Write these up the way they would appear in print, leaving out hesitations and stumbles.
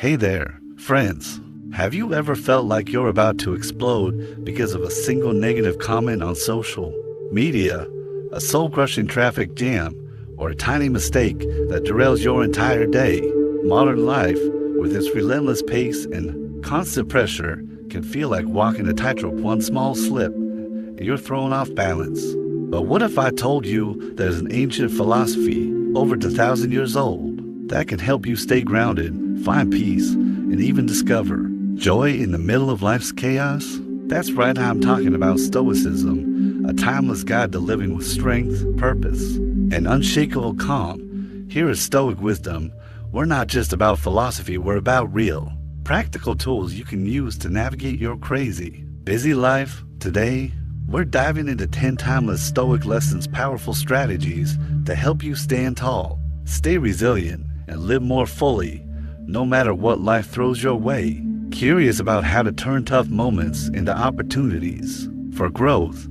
Hey there, friends. Have you ever felt like you're about to explode because of a single negative comment on social media, a soul-crushing traffic jam, or a tiny mistake that derails your entire day? Modern life, with its relentless pace and constant pressure, can feel like walking a tightrope. One small slip, and you're thrown off balance. But what if I told you there's an ancient philosophy, over 2,000 years old, that can help you stay grounded, find peace, and even discover joy in the middle of life's chaos? That's right, I'm talking about Stoicism, a timeless guide to living with strength, purpose, and unshakable calm. Here is Stoic wisdom. We're not just about philosophy, we're about real, practical tools you can use to navigate your crazy, busy life. Today, we're diving into 10 timeless Stoic lessons, powerful strategies to help you stand tall, stay resilient, and live more fully, no matter what life throws your way. Curious about how to turn tough moments into opportunities for growth,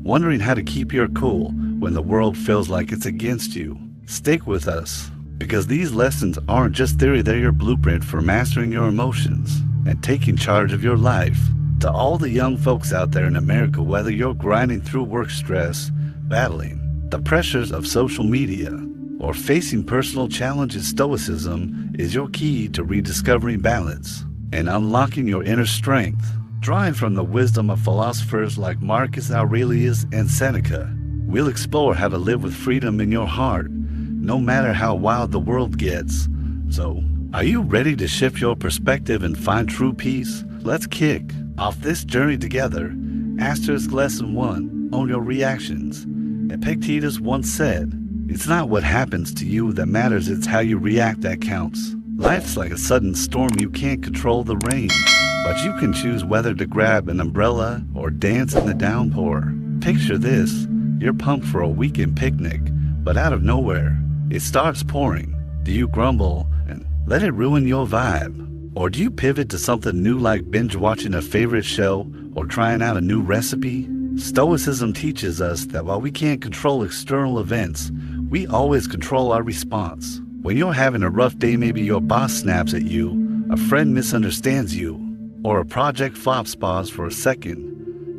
wondering how to keep your cool when the world feels like it's against you? Stick with us, because these lessons aren't just theory, they're your blueprint for mastering your emotions and taking charge of your life. To all the young folks out there in America, whether you're grinding through work stress, battling the pressures of social media, or facing personal challenges, Stoicism is your key to rediscovering balance and unlocking your inner strength. Drawing from the wisdom of philosophers like Marcus Aurelius and Seneca, we'll explore how to live with freedom in your heart, no matter how wild the world gets. So, are you ready to shift your perspective and find true peace? Let's kick off this journey together. Asterisk lesson 1, own your reactions. Epictetus once said, "It's not what happens to you that matters, it's how you react that counts." Life's like a sudden storm, you can't control the rain, but you can choose whether to grab an umbrella or dance in the downpour. Picture this, you're pumped for a weekend picnic, but out of nowhere, it starts pouring. Do you grumble and let it ruin your vibe? Or do you pivot to something new, like binge watching a favorite show or trying out a new recipe? Stoicism teaches us that while we can't control external events, we always control our response. When you're having a rough day, maybe your boss snaps at you, a friend misunderstands you, or a project flops. Pause for a second.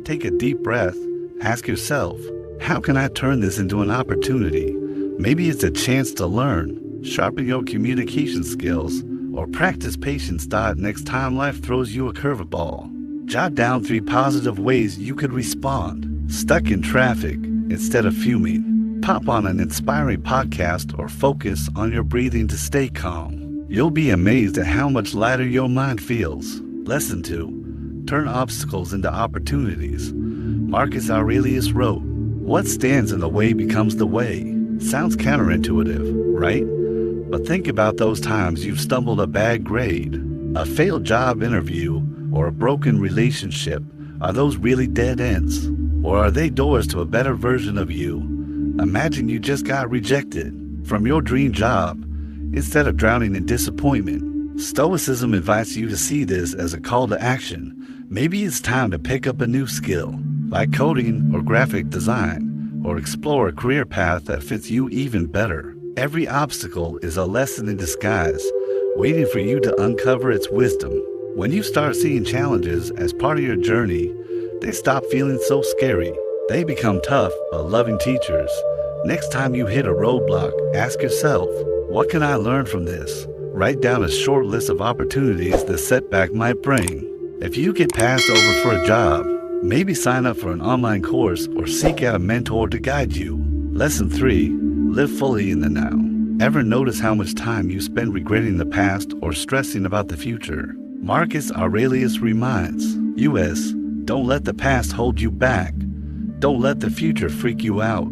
Take a deep breath. Ask yourself, how can I turn this into an opportunity? Maybe it's a chance to learn, sharpen your communication skills, or practice patience. Next time life throws you a curveball, jot down 3 positive ways you could respond. Stuck in traffic, instead of fuming, pop on an inspiring podcast or focus on your breathing to stay calm. You'll be amazed at how much lighter your mind feels. Lesson 2, turn obstacles into opportunities. Marcus Aurelius wrote, "What stands in the way becomes the way." Sounds counterintuitive, right? But think about those times you've stumbled: a bad grade, a failed job interview, or a broken relationship. Are those really dead ends? Or are they doors to a better version of you? Imagine you just got rejected from your dream job. Instead of drowning in disappointment, Stoicism invites you to see this as a call to action. Maybe it's time to pick up a new skill, like coding or graphic design, or explore a career path that fits you even better. Every obstacle is a lesson in disguise, waiting for you to uncover its wisdom. When you start seeing challenges as part of your journey, they stop feeling so scary. They become tough but loving teachers. Next time you hit a roadblock, ask yourself, what can I learn from this? Write down a short list of opportunities the setback might bring. If you get passed over for a job, maybe sign up for an online course or seek out a mentor to guide you. Lesson 3, live fully in the now. Ever notice how much time you spend regretting the past or stressing about the future? Marcus Aurelius reminds us, don't let the past hold you back. Don't let the future freak you out.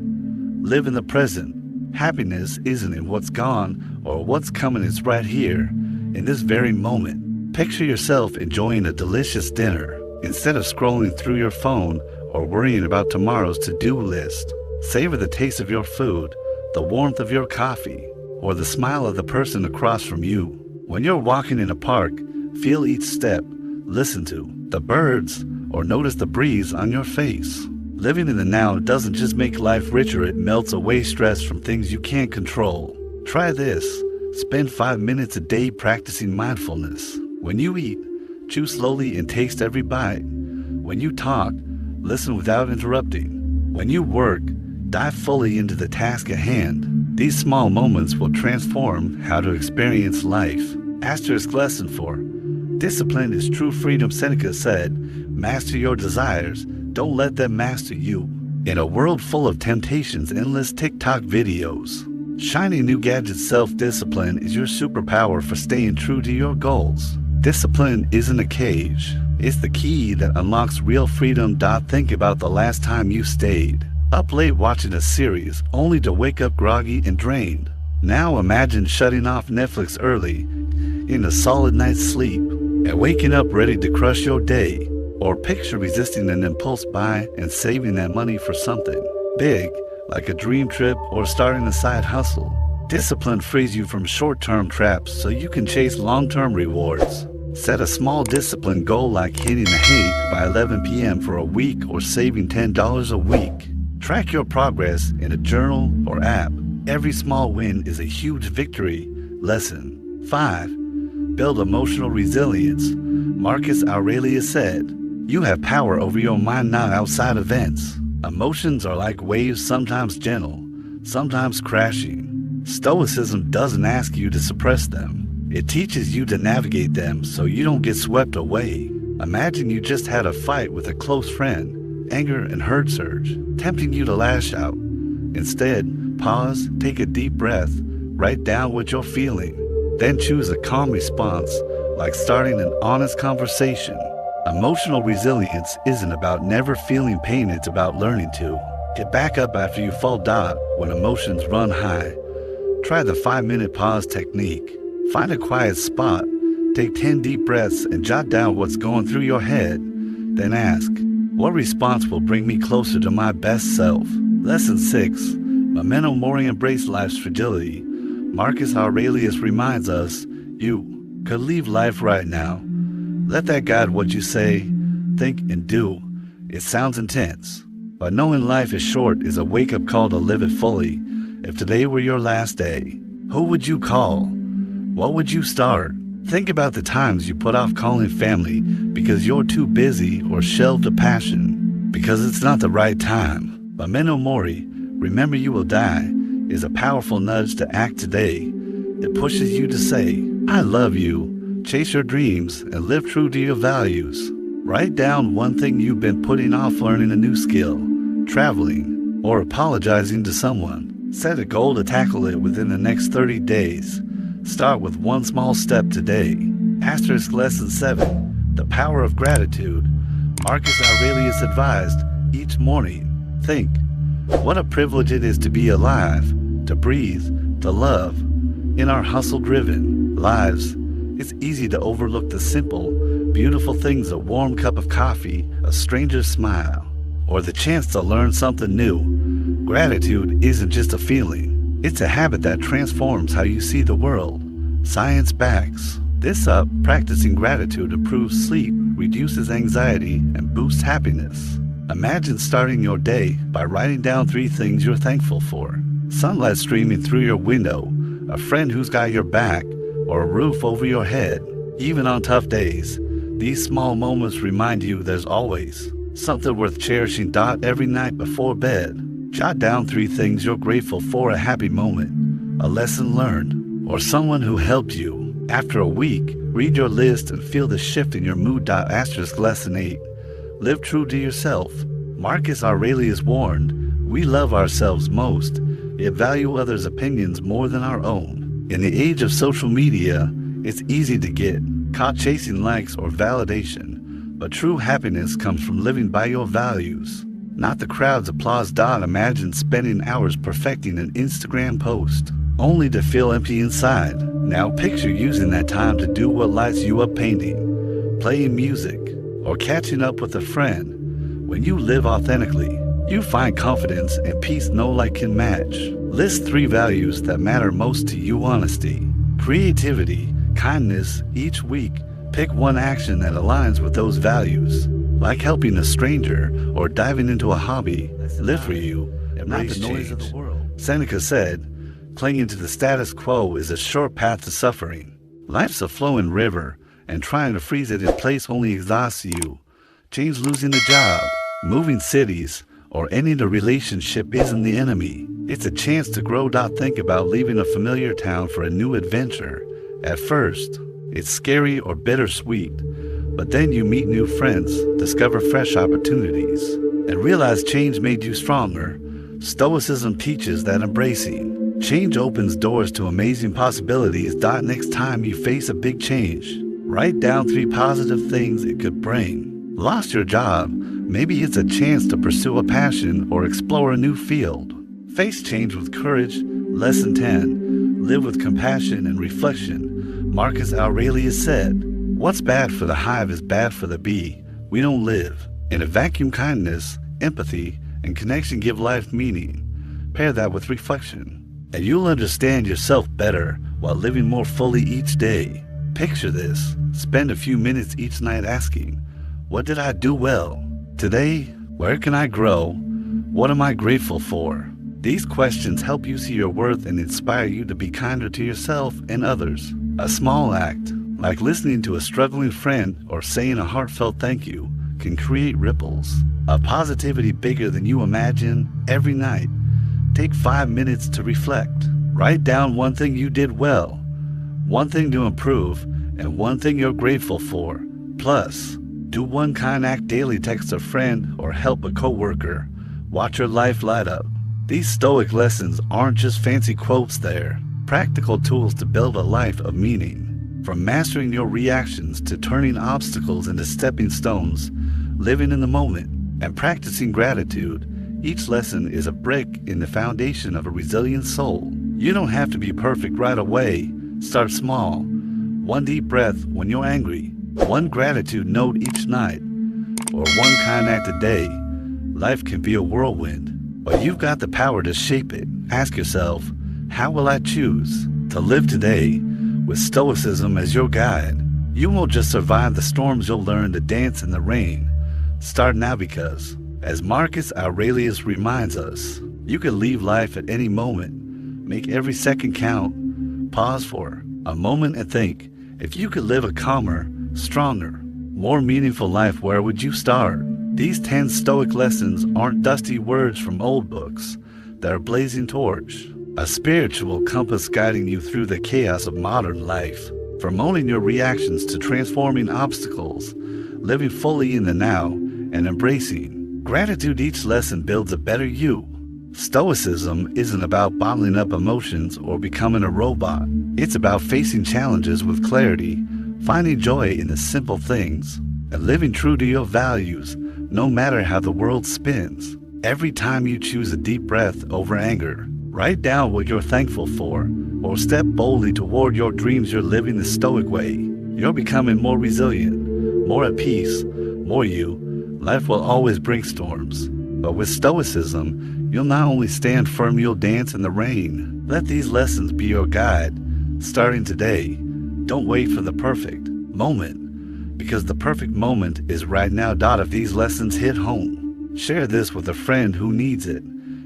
Live in the present. Happiness isn't in what's gone or what's coming, it's right here, in this very moment. Picture yourself enjoying a delicious dinner instead of scrolling through your phone or worrying about tomorrow's to-do list. Savor the taste of your food, the warmth of your coffee, or the smile of the person across from you. When you're walking in a park, feel each step, listen to the birds, or notice the breeze on your face. Living in the now doesn't just make life richer, it melts away stress from things you can't control. Try this. Spend 5 minutes a day practicing mindfulness. When you eat, chew slowly and taste every bite. When you talk, listen without interrupting. When you work, dive fully into the task at hand. These small moments will transform how to experience life. Asterisk lesson 4. Discipline is true freedom. Seneca said, master your desires, don't let them master you. In a world full of temptations, endless TikTok videos, shiny new gadgets, self-discipline is your superpower for staying true to your goals. Discipline isn't a cage. It's the key that unlocks real freedom. Think about the last time you stayed up late watching a series only to wake up groggy and drained. Now imagine shutting off Netflix early, in a solid night's sleep, and waking up ready to crush your day. Or picture resisting an impulse buy and saving that money for something big, like a dream trip or starting a side hustle. Discipline frees you from short-term traps so you can chase long-term rewards. Set a small discipline goal like hitting the hay by 11 p.m. for a week or saving $10 a week. Track your progress in a journal or app. Every small win is a huge victory. Lesson 5. Build emotional resilience. Marcus Aurelius said, you have power over your mind, not outside events. Emotions are like waves, sometimes gentle, sometimes crashing. Stoicism doesn't ask you to suppress them. It teaches you to navigate them so you don't get swept away. Imagine you just had a fight with a close friend. Anger and hurt surge, tempting you to lash out. Instead, pause, take a deep breath, write down what you're feeling. Then choose a calm response, like starting an honest conversation. Emotional resilience isn't about never feeling pain, it's about learning to get back up after you fall. When emotions run high, try the 5-minute pause technique. Find a quiet spot, take 10 deep breaths and jot down what's going through your head. Then ask, what response will bring me closer to my best self? Lesson 6. Memento Mori, embrace life's fragility. Marcus Aurelius reminds us, you could leave life right now. Let that guide what you say, think, and do. It sounds intense, but knowing life is short is a wake-up call to live it fully. If today were your last day, who would you call? What would you start? Think about the times you put off calling family because you're too busy or shelved a passion because it's not the right time. Memento Mori, remember you will die, is a powerful nudge to act today. It pushes you to say, I love you. Chase your dreams and live true to your values. Write down one thing you've been putting off: learning a new skill, traveling, or apologizing to someone. Set a goal to tackle it within the next 30 days. Start with one small step today. Asterisk lesson 7. The power of gratitude. Marcus Aurelius advised, each morning, think, what a privilege it is to be alive, to breathe, to love. In our hustle-driven lives, it's easy to overlook the simple, beautiful things: a warm cup of coffee, a stranger's smile, or the chance to learn something new. Gratitude isn't just a feeling, it's a habit that transforms how you see the world. Science backs this up. Practicing gratitude improves sleep, reduces anxiety, and boosts happiness. Imagine starting your day by writing down 3 things you're thankful for. Sunlight streaming through your window, a friend who's got your back, or a roof over your head. Even on tough days, these small moments remind you there's always something worth cherishing. Every night before bed, jot down 3 things you're grateful for: a happy moment, a lesson learned, or someone who helped you. After a week, read your list and feel the shift in your mood. Asterisk lesson 8. Live true to yourself. Marcus Aurelius warned, we love ourselves most, yet value others' opinions more than our own. In the age of social media, it's easy to get caught chasing likes or validation, but true happiness comes from living by your values, not the crowd's applause. Imagine spending hours perfecting an Instagram post, only to feel empty inside. Now picture using that time to do what lights you up: painting, playing music, or catching up with a friend. When you live authentically, you find confidence and peace no light can match. List 3 values that matter most to you: honesty, creativity, kindness. Each week, pick one action that aligns with those values, like helping a stranger or diving into a hobby. Live for you, not the noise of the world. Seneca said, Clinging to the status quo is a short path to suffering. Life's a flowing river, and trying to freeze it in place only exhausts you. Change losing a job, moving cities, or ending a relationship isn't the enemy. It's a chance to grow. Think about leaving a familiar town for a new adventure. At first, it's scary or bittersweet, but then you meet new friends, discover fresh opportunities, and realize change made you stronger. Stoicism teaches that embracing change opens doors to amazing possibilities. Next time you face a big change, write down 3 positive things it could bring. Lost your job? Maybe it's a chance to pursue a passion or explore a new field. Face change with courage. Lesson 10. Live with compassion and reflection. Marcus Aurelius said, "What's bad for the hive is bad for the bee. We don't live." In a vacuum, kindness, empathy, and connection give life meaning. Pair that with reflection, and you'll understand yourself better while living more fully each day. Picture this. Spend a few minutes each night asking, what did I do well today? Where can I grow? What am I grateful for? These questions help you see your worth and inspire you to be kinder to yourself and others. A small act, like listening to a struggling friend or saying a heartfelt thank you, can create ripples of positivity bigger than you imagine. Every night, take 5 minutes to reflect. Write down one thing you did well, one thing to improve, and one thing you're grateful for. Plus, do one kind act daily. Text a friend or help a coworker. Watch your life light up. These Stoic lessons aren't just fancy quotes, they're practical tools to build a life of meaning. From mastering your reactions to turning obstacles into stepping stones, living in the moment, and practicing gratitude, each lesson is a brick in the foundation of a resilient soul. You don't have to be perfect right away. Start small. One deep breath when you're angry, one gratitude note each night, or one kind act a day. Life can be a whirlwind, but you've got the power to shape it. Ask yourself, how will I choose to live today? With Stoicism as your guide, you won't just survive the storms, you'll learn to dance in the rain. Start now because, as Marcus Aurelius reminds us, you can leave life at any moment. Make every second count. Pause for a moment and think, if you could live a calmer, stronger, more meaningful life, where would you start? These 10 Stoic lessons aren't dusty words from old books. They're a blazing torch, a spiritual compass guiding you through the chaos of modern life. From owning your reactions to transforming obstacles, living fully in the now, and embracing gratitude, each lesson builds a better you. Stoicism isn't about bottling up emotions or becoming a robot. It's about facing challenges with clarity, finding joy in the simple things, and living true to your values, no matter how the world spins. Every time you choose a deep breath over anger, write down what you're thankful for, or step boldly toward your dreams. You're living the Stoic way. You're becoming more resilient, more at peace, more you. Life will always bring storms, but with Stoicism, you'll not only stand firm, you'll dance in the rain. Let these lessons be your guide, starting today. Don't wait for the perfect moment, because the perfect moment is right now. If these lessons hit home, share this with a friend who needs it.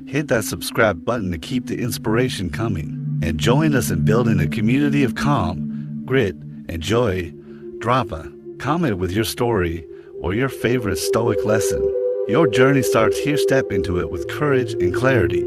Hit that subscribe button to keep the inspiration coming, and join us in building a community of calm, grit, and joy. Drop a comment with your story or your favorite Stoic lesson. Your journey starts here. Step into it with courage and clarity.